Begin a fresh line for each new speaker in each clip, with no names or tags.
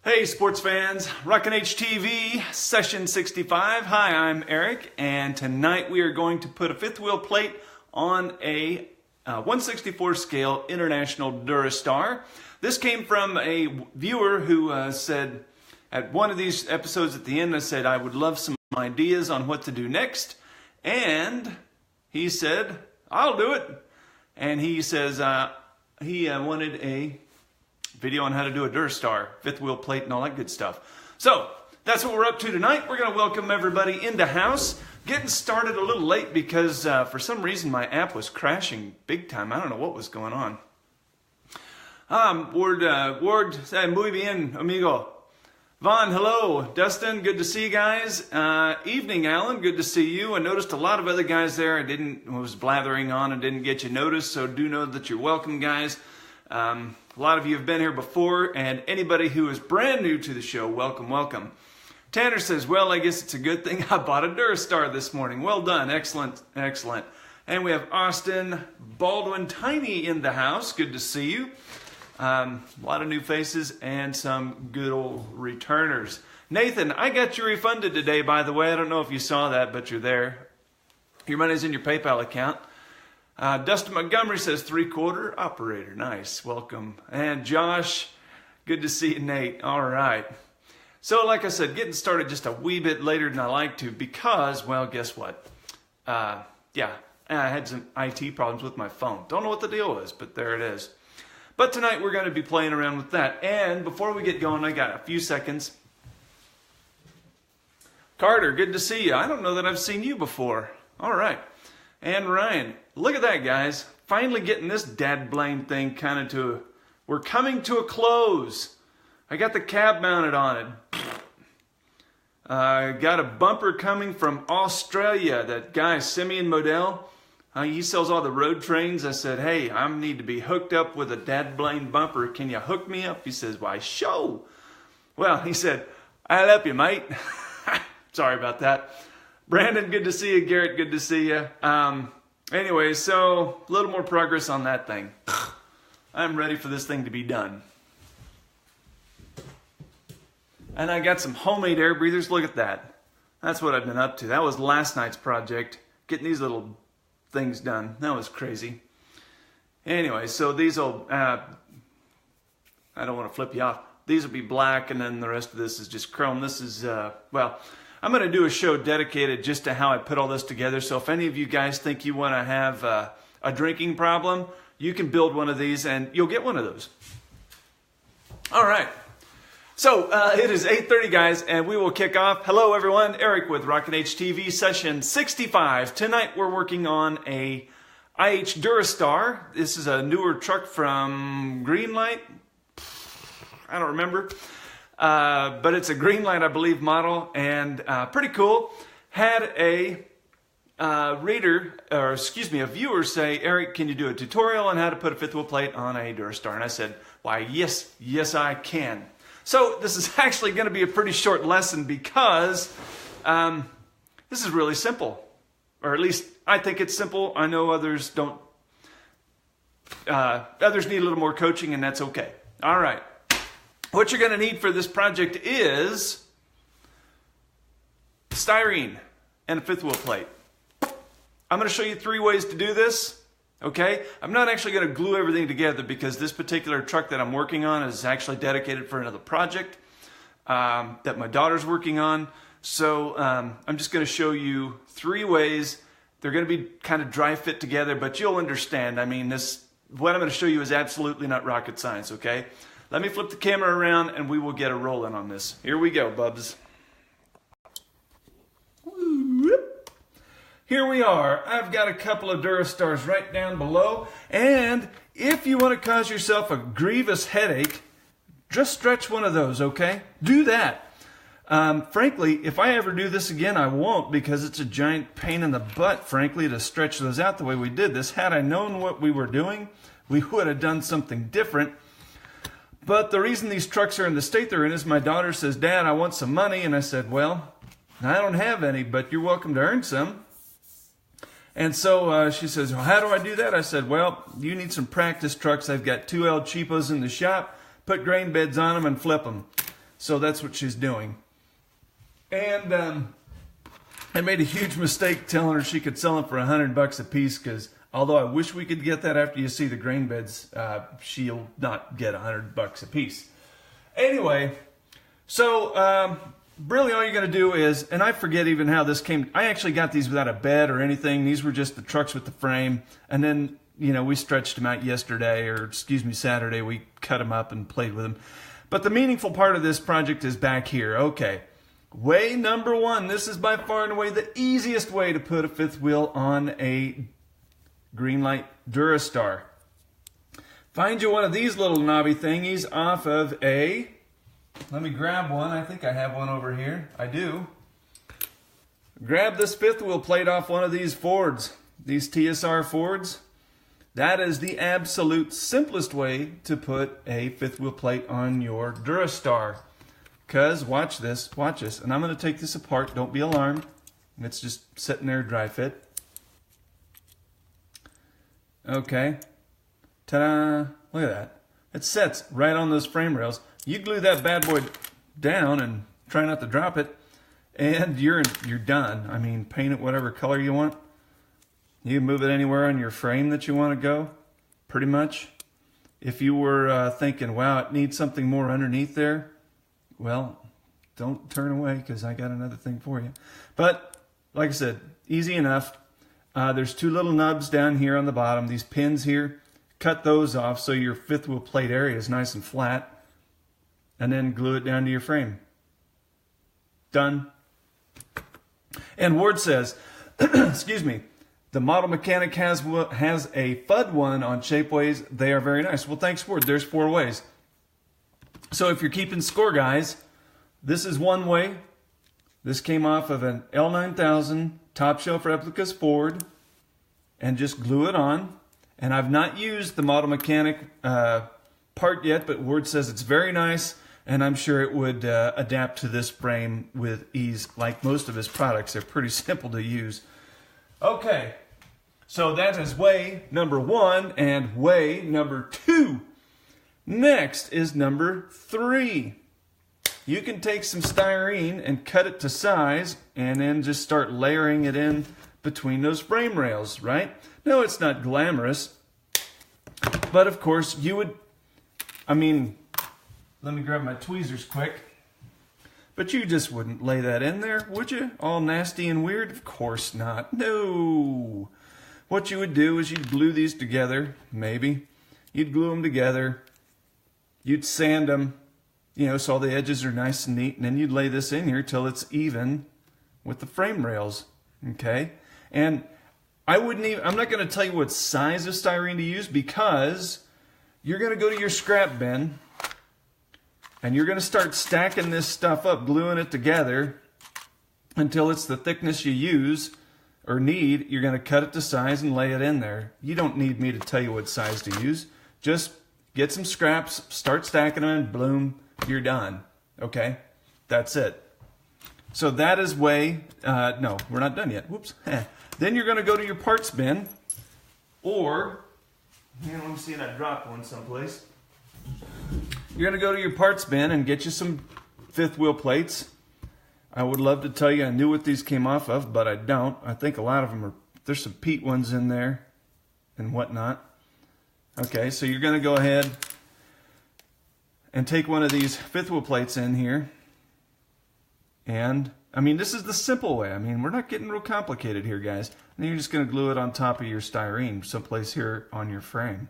Hey sports fans, Rockin H TV, session 65. Hi, I'm Eric, and tonight we are going to put a fifth wheel plate on a 1/64 scale International Durastar. This came from a viewer who said, at one of these episodes at the end, I said I would love some ideas on what to do next, and he said, I'll do it. And he says he wanted a video on how to do a Durastar, fifth wheel plate and all that good stuff. So that's what we're up to tonight. We're going to welcome everybody into house. Getting started a little late because for some reason my app was crashing big time. I don't know what was going on. Ward, muy bien, amigo. Vaughn, hello. Dustin, good to see you guys. Evening, Alan, good to see you. I noticed a lot of other guys there. I was blathering on and didn't get you noticed, so do know that you're welcome, guys. A lot of you have been here before, and anybody who is brand new to the show, welcome, welcome. Tanner says, well, I guess it's a good thing I bought a Durastar this morning. Well done. Excellent, excellent. And we have Austin Baldwin Tiny in the house. Good to see you. A lot of new faces and some good old returners. Nathan, I got you refunded today, by the way. I don't know if you saw that, but you're there. Your money's in your PayPal account. Dustin Montgomery says 3/4 operator. Nice. Welcome. And Josh, good to see you, Nate. All right. So like I said, getting started just a wee bit later than I like to because, well, guess what? I had some IT problems with my phone. Don't know what the deal is, but there it is. But tonight we're going to be playing around with that. And before we get going, I got a few seconds. Carter, good to see you. I don't know that I've seen you before. All right. And Ryan, look at that, guys. Finally getting this dad blame thing we're coming to a close. I got the cab mounted on it. Got a bumper coming from Australia. That guy, Simeon Modell, he sells all the road trains. I said, hey, I need to be hooked up with a dad blame bumper. Can you hook me up? He says, why, sure. Well, he said, I'll help you, mate. Sorry about that. Brandon, good to see you. Garrett, good to see you. Anyway, so a little more progress on that thing. I'm ready for this thing to be done. And I got some homemade air breathers. Look at that. That's what I've been up to. That was last night's project, getting these little things done. That was crazy. Anyway, so these will, I don't want to flip you off. These will be black, and then the rest of this is just chrome. This is, I'm going to do a show dedicated just to how I put all this together. So if any of you guys think you want to have a drinking problem, you can build one of these and you'll get one of those. All right. So it is 8:30, guys, and we will kick off. Hello, everyone. Eric with Rockin H TV, session 65. Tonight we're working on a IH Durastar. This is a newer truck from Greenlight. I don't remember. But it's a Greenlight, I believe, model, and pretty cool. Had a a viewer say, Eric, can you do a tutorial on how to put a fifth wheel plate on a Durastar? And I said, why, yes, I can. So this is actually going to be a pretty short lesson because this is really simple, or at least I think it's simple. I know others don't. Others need a little more coaching, and that's okay. All right. What you're going to need for this project is styrene and a fifth wheel plate. I'm going to show you 3 ways to do this, okay? I'm not actually going to glue everything together because this particular truck that I'm working on is actually dedicated for another project that my daughter's working on. So I'm just going to show you 3 ways. They're going to be kind of dry fit together, but you'll understand. I mean, what I'm going to show you is absolutely not rocket science, okay? Let me flip the camera around and we will get a rolling on this. Here we go, bubs. Here we are. I've got a couple of Durastars right down below. And if you want to cause yourself a grievous headache, just stretch one of those, okay? Do that. Frankly, if I ever do this again, I won't because it's a giant pain in the butt, frankly, to stretch those out the way we did this. Had I known what we were doing, we would have done something different. But the reason these trucks are in the state they're in is my daughter says, Dad, I want some money. And I said, well, I don't have any, but you're welcome to earn some. And so she says, well, how do I do that? I said, well, you need some practice trucks. I've got 2 El Cheapos in the shop. Put grain beds on them and flip them. So that's what she's doing. And I made a huge mistake telling her she could sell them for $100 a piece, because although I wish we could get that after you see the grain beds, she'll not get $100 a piece. Anyway, so really all you're going to do is, and I forget even how this came, I actually got these without a bed or anything. These were just the trucks with the frame. And then, you know, we stretched them out yesterday, or excuse me, Saturday. We cut them up and played with them. But the meaningful part of this project is back here. Okay. Way number one. This is by far and away the easiest way to put a fifth wheel on a Greenlight Durastar. Find you one of these little knobby thingies off of a, let me grab one. I think I have one over here. I do. Grab this fifth wheel plate off one of these Fords, these TSR Fords. That is the absolute simplest way to put a fifth wheel plate on your Durastar. Because, watch this, and I'm going to take this apart, don't be alarmed. It's just sitting there dry fit. Okay. Ta-da! Look at that. It sets right on those frame rails. You glue that bad boy down and try not to drop it, and you're done. I mean, paint it whatever color you want. You can move it anywhere on your frame that you want to go, pretty much. If you were thinking, wow, it needs something more underneath there, well, don't turn away, because I got another thing for you. But, like I said, easy enough. There's two little nubs down here on the bottom, these pins here. Cut those off so your fifth wheel plate area is nice and flat. And then glue it down to your frame. Done. And Ward says, excuse me, the Model Mechanic has a FUD one on Shapeways. They are very nice. Well, thanks, Ward. There's 4 ways. So if you're keeping score, guys, this is one way. This came off of an L9000 top shelf replicas Ford, and just glue it on. And I've not used the Model Mechanic part yet, but Ward says it's very nice, and I'm sure it would adapt to this frame with ease. Like most of his products, they're pretty simple to use. Okay, so that is way number 1 and way number 2. Next is number 3. You can take some styrene and cut it to size, and then just start layering it in between those frame rails, right? No, it's not glamorous, but of course you would, I mean, let me grab my tweezers quick. But you just wouldn't lay that in there, would you? All nasty and weird? Of course not. No. What you would do is you'd glue these together, maybe. You'd glue them together. You'd sand them, you know, so all the edges are nice and neat. And then you'd lay this in here till it's even with the frame rails, okay? And I'm not going to tell you what size of styrene to use, because you're going to go to your scrap bin and you're going to start stacking this stuff up, gluing it together until it's the thickness you use or need. You're going to cut it to size and lay it in there. You don't need me to tell you what size to use. Just get some scraps, start stacking them, and boom, you're done. Okay? That's it. So that is way, no, we're not done yet. Whoops. Then you're going to go to your parts bin, or, let me see if I dropped one someplace. You're going to go to your parts bin and get you some fifth wheel plates. I would love to tell you I knew what these came off of, but I don't. I think a lot of them there's some peat ones in there and whatnot. Okay, so you're going to go ahead and take one of these fifth wheel plates in here. And, I mean, this is the simple way. I mean, we're not getting real complicated here, guys. And you're just going to glue it on top of your styrene, someplace here on your frame.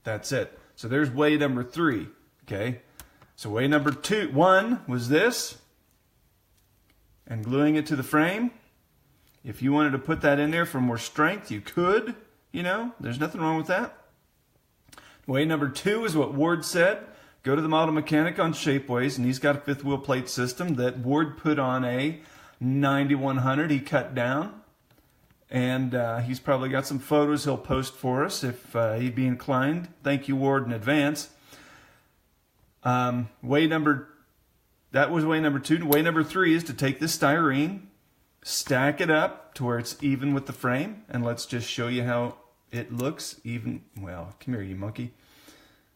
That's it. So there's way number 3, okay? So way number 1 was this, and gluing it to the frame. If you wanted to put that in there for more strength, you could, you know, there's nothing wrong with that. Way number 2 is what Ward said. Go to the Model Mechanic on Shapeways, and he's got a fifth wheel plate system that Ward put on a 9100 he cut down. And he's probably got some photos he'll post for us if he'd be inclined. Thank you, Ward, in advance. That was way number 2. Way number 3 is to take this styrene, stack it up to where it's even with the frame, and let's just show you how it looks even. Well, come here, you monkey.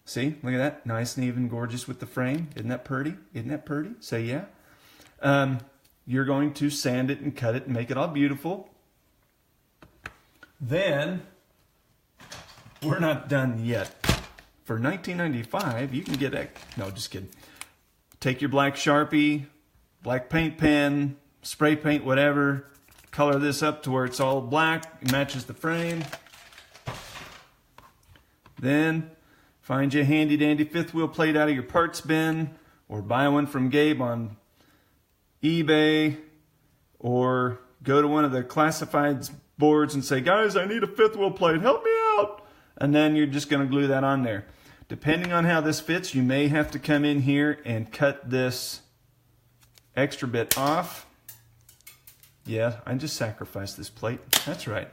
See, look at that. Nice and even, gorgeous with the frame. Isn't that pretty? Isn't that pretty? Say yeah. You're going to sand it and cut it and make it all beautiful. Then, we're not done yet. For $19.95, you can get a... No, just kidding. Take your black Sharpie, black paint pen, spray paint, whatever. Color this up to where it's all black. It matches the frame. Then, find you a handy dandy fifth wheel plate out of your parts bin, or buy one from Gabe on eBay, or go to one of the classifieds boards and say, guys, I need a fifth wheel plate, help me out. And then you're just going to glue that on there. Depending on how this fits, you may have to come in here and cut this extra bit off. Yeah, I just sacrificed this plate. That's right.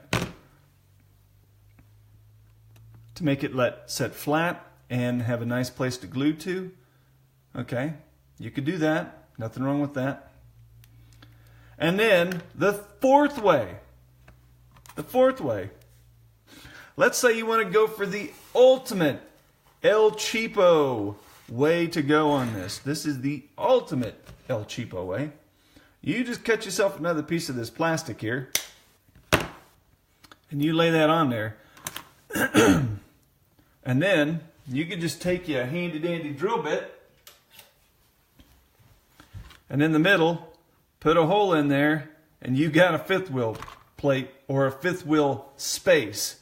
To make it set flat and have a nice place to glue to. Okay, you could do that. Nothing wrong with that. And then the fourth way. The fourth way. Let's say you want to go for the ultimate El Cheapo way to go on this. This is the ultimate El Cheapo way. You just cut yourself another piece of this plastic here. And you lay that on there. And then you can just take you a handy dandy drill bit. And in the middle, put a hole in there. And you got a fifth wheel plate or a fifth wheel space.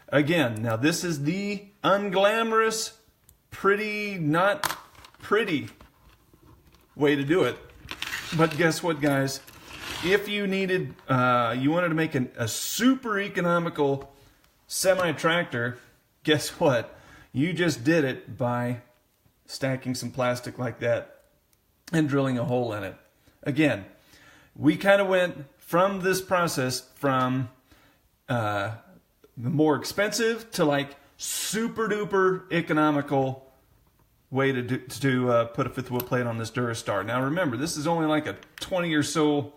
Again, now this is the unglamorous, pretty, not pretty way to do it. But guess what, guys? If you needed, you wanted to make a super economical semi-tractor, guess what? You just did it by stacking some plastic like that and drilling a hole in it. Again, we kind of went from this process from the more expensive to like super duper economical way to put a fifth wheel plate on this Durastar. Now remember, this is only like a $20 or so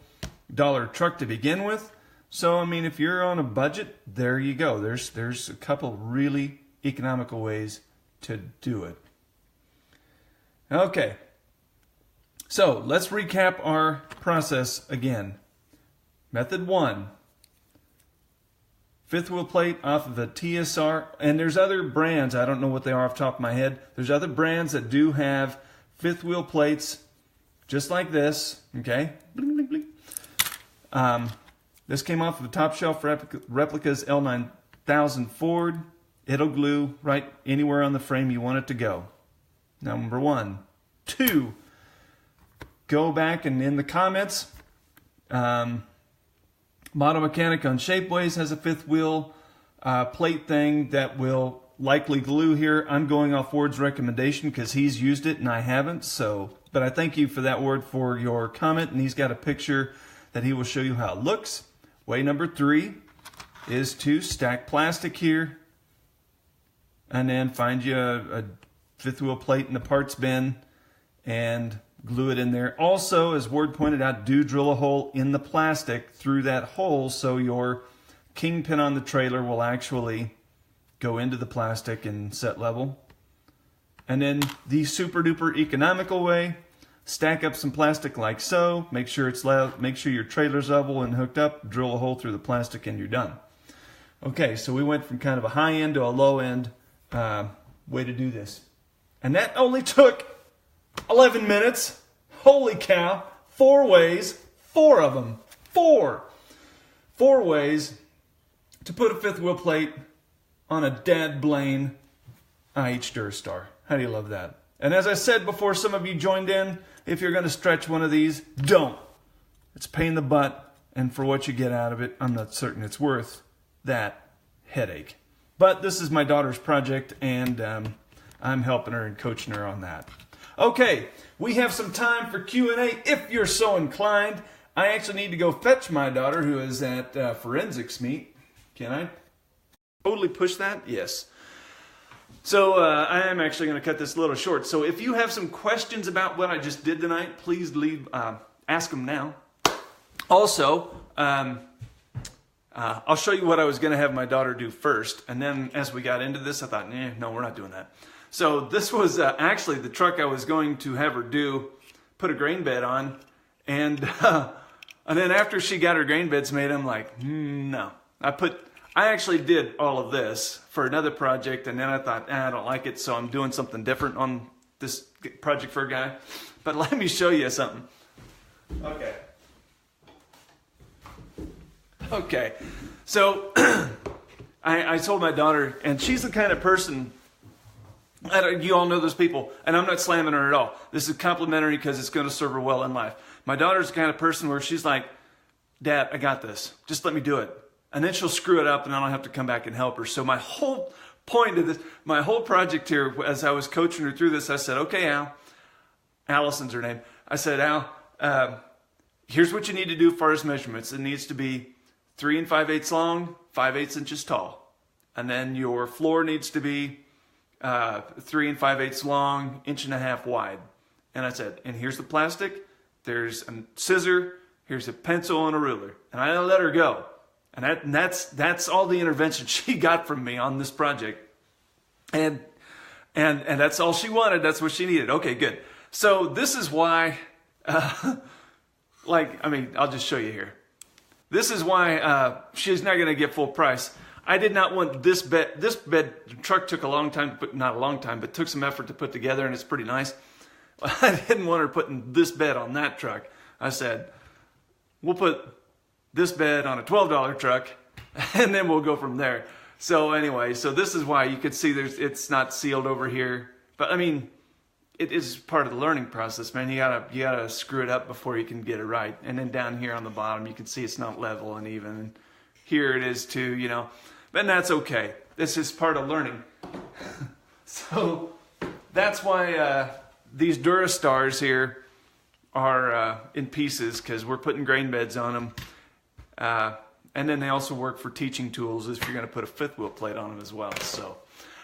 truck to begin with. So I mean, if you're on a budget, there you go. There's a couple really economical ways to do it. Okay. So let's recap our process again. Method 1. Fifth wheel plate off of a TSR, and there's other brands, I don't know what they are off the top of my head. There's other brands that do have fifth wheel plates just like this, okay? Bling, bling, bling. This came off of a top shelf replica's L9000 Ford. It'll glue right anywhere on the frame you want it to go. Number 1. 2, go back and in the comments, Model Mechanic on Shapeways has a fifth wheel plate thing that will likely glue here. I'm going off Ward's recommendation because he's used it and I haven't. But I thank you for that, Ward, for your comment. And he's got a picture that he will show you how it looks. Way number 3 is to stack plastic here and then find you a fifth wheel plate in the parts bin and glue it in there. Also, as Ward pointed out, do drill a hole in the plastic through that hole so your kingpin on the trailer will actually go into the plastic and set level. And then the super duper economical way, stack up some plastic like so, make sure your trailer's level and hooked up, drill a hole through the plastic and you're done. Okay, so we went from kind of a high end to a low end way to do this. And that only took 11 minutes. Holy cow. 4 ways. 4 of them. 4 ways to put a fifth wheel plate on a Dad Blaine IH Durastar. How do you love that? And as I said before, some of you joined in. If you're going to stretch one of these, don't. It's a pain in the butt. And for what you get out of it, I'm not certain it's worth that headache. But this is my daughter's project, and I'm helping her and coaching her on that. Okay, we have some time for Q&A if you're so inclined. I actually need to go fetch my daughter who is at forensics meet. Can I totally push that? Yes. So I am actually going to cut this a little short. So if you have some questions about what I just did tonight, please ask them now. Also, I'll show you what I was going to have my daughter do first. And then as we got into this, I thought, no, we're not doing that. So this was actually the truck I was going to have her put a grain bed on. And then after she got her grain beds made, I'm like, no. I actually did all of this for another project, and then I thought, I don't like it, so I'm doing something different on this project for a guy. But let me show you something. Okay. So I told my daughter, and she's the kind of person, you all know those people, and I'm not slamming her at all. This is complimentary because it's going to serve her well in life. My daughter's the kind of person where she's like, Dad, I got this. Just let me do it. And then she'll screw it up and I don't have to come back and help her. So my whole point of this, my whole project here, as I was coaching her through this, I said, okay, Al, Allison's her name. I said, Al, here's what you need to do as far as measurements. It needs to be 3 5/8 long, 5/8 inches tall. And then your floor needs to be 3 5/8 long, 1.5 inches wide. And I said, and here's the plastic. There's a scissor. Here's a pencil and a ruler. And I let her go. And that's all the intervention she got from me on this project. And that's all she wanted. That's what she needed. Okay, good. So this is why, I'll just show you here. This is why she's not going to get full price. I did not want this bed. This bed, the truck took a long time to put, not a long time, but took some effort to put together, and it's pretty nice. I didn't want her putting this bed on that truck. I said, we'll put this bed on a $12 truck, and then we'll go from there. So anyway, so this is why you could see it's not sealed over here. But I mean, it is part of the learning process, man. You gotta screw it up before you can get it right. And then down here on the bottom, you can see it's not level and even. And here it is too, you know. But that's okay. This is part of learning. So that's why these Durastars here are in pieces, because we're putting grain beds on them. And then they also work for teaching tools if you're going to put a fifth wheel plate on them as well. So,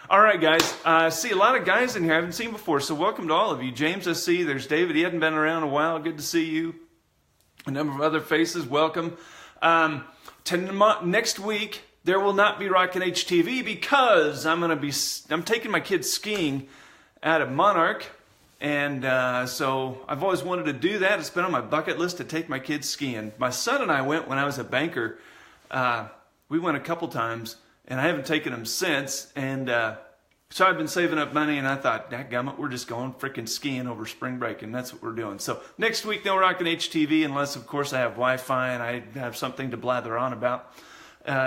all right, guys. I see a lot of guys in here I haven't seen before, so welcome to all of you. James, I see. There's David. He hadn't been around a while. Good to see you. A number of other faces. Welcome. Next week, there will not be Rockin H TV because I'm taking my kids skiing out of Monarch. And so I've always wanted to do that. It's been on my bucket list to take my kids skiing. My son and I went when I was a banker. We went a couple times, and I haven't taken them since. And so I've been saving up money, and I thought, dadgummit, we're just going freaking skiing over spring break, and that's what we're doing. So next week, no Rockin H TV, unless, of course, I have Wi-Fi and I have something to blather on about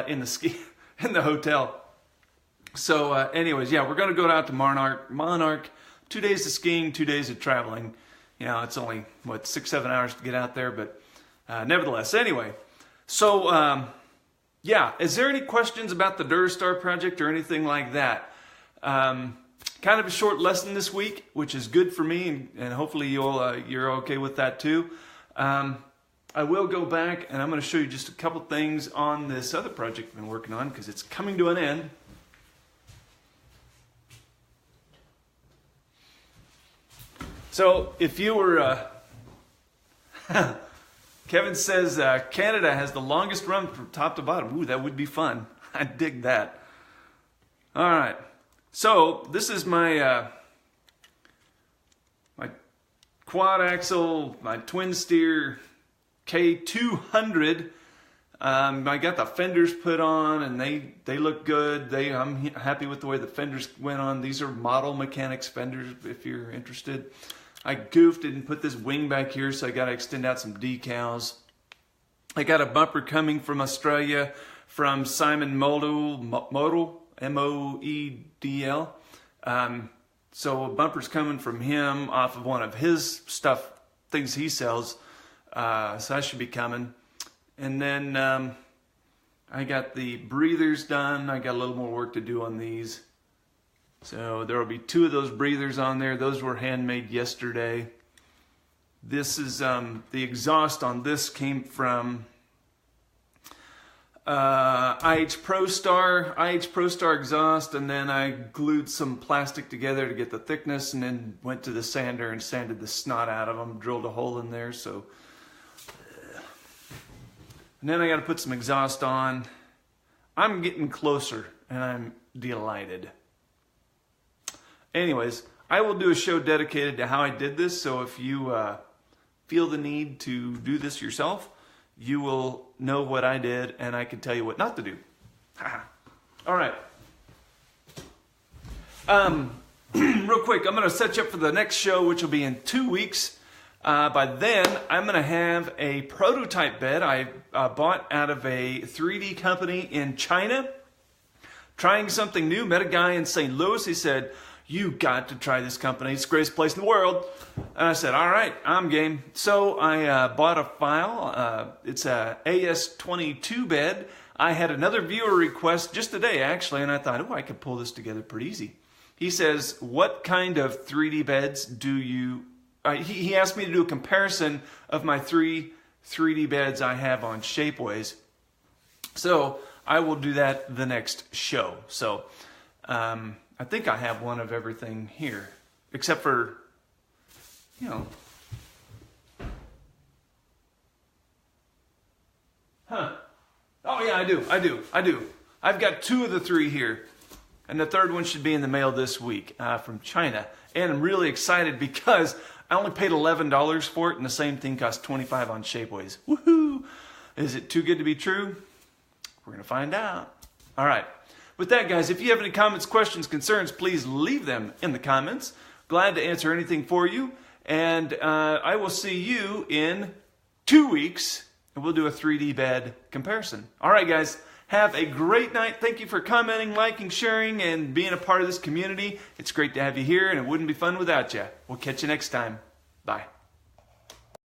in the hotel. So anyways, yeah, we're going to go out to Monarch. 2 days of skiing, 2 days of traveling. You know, it's only, 6-7 hours to get out there, but nevertheless. Anyway, so, yeah, is there any questions about the Durastar project or anything like that? Kind of a short lesson this week, which is good for me, and hopefully you're okay with that too. I will go back, and I'm going to show you just a couple things on this other project I've been working on, because it's coming to an end. So if you were, Kevin says Canada has the longest run from top to bottom. Ooh, that would be fun. I dig that. All right. So this is my my quad axle, my twin steer K200. I got the fenders put on, and they look good. I'm happy with the way the fenders went on. These are Model Mechanics fenders, if you're interested. I goofed and put this wing back here, so I got to extend out some decals. I got a bumper coming from Australia from Simon Model, M-O-E-D-L. So a bumper's coming from him off of one of his things he sells. So that should be coming. And then I got the breathers done. I got a little more work to do on these. So there will be 2 of those breathers on there. Those were handmade yesterday. This is the exhaust on this came from IH Durastar exhaust, and then I glued some plastic together to get the thickness, and then went to the sander and sanded the snot out of them, drilled a hole in there. So, and then I got to put some exhaust on. I'm getting closer, and I'm delighted. anyways, I will do a show dedicated to how I did this. So if you feel the need to do this yourself, you will know what I did, and I can tell you what not to do. All right. Real quick, I'm going to set you up for the next show, which will be in 2 weeks. By then, I'm going to have a prototype bed I bought out of a 3D company in China. Trying something new. Met a guy in St. Louis. He said, "You got to try this company. It's the greatest place in the world." And I said, "All right, I'm game." So I bought a file. It's a AS22 bed. I had another viewer request just today, actually, and I thought, oh, I could pull this together pretty easy. He says, "What kind of 3D beds do you..." He asked me to do a comparison of my 3 3D beds I have on Shapeways. So I will do that the next show. So I think I have one of everything here, except for, you know. Oh yeah, I do. I've got 2 of the 3 here. And the 3rd one should be in the mail this week from China. And I'm really excited because I only paid $11 for it, and the same thing cost $25 on Shapeways. Woohoo! Is it too good to be true? We're going to find out. All right. With that, guys, if you have any comments, questions, concerns, please leave them in the comments. Glad to answer anything for you. And I will see you in 2 weeks, and we'll do a 3D bed comparison. All right, guys. Have a great night. Thank you for commenting, liking, sharing, and being a part of this community. It's great to have you here, and it wouldn't be fun without you. We'll catch you next time. Bye.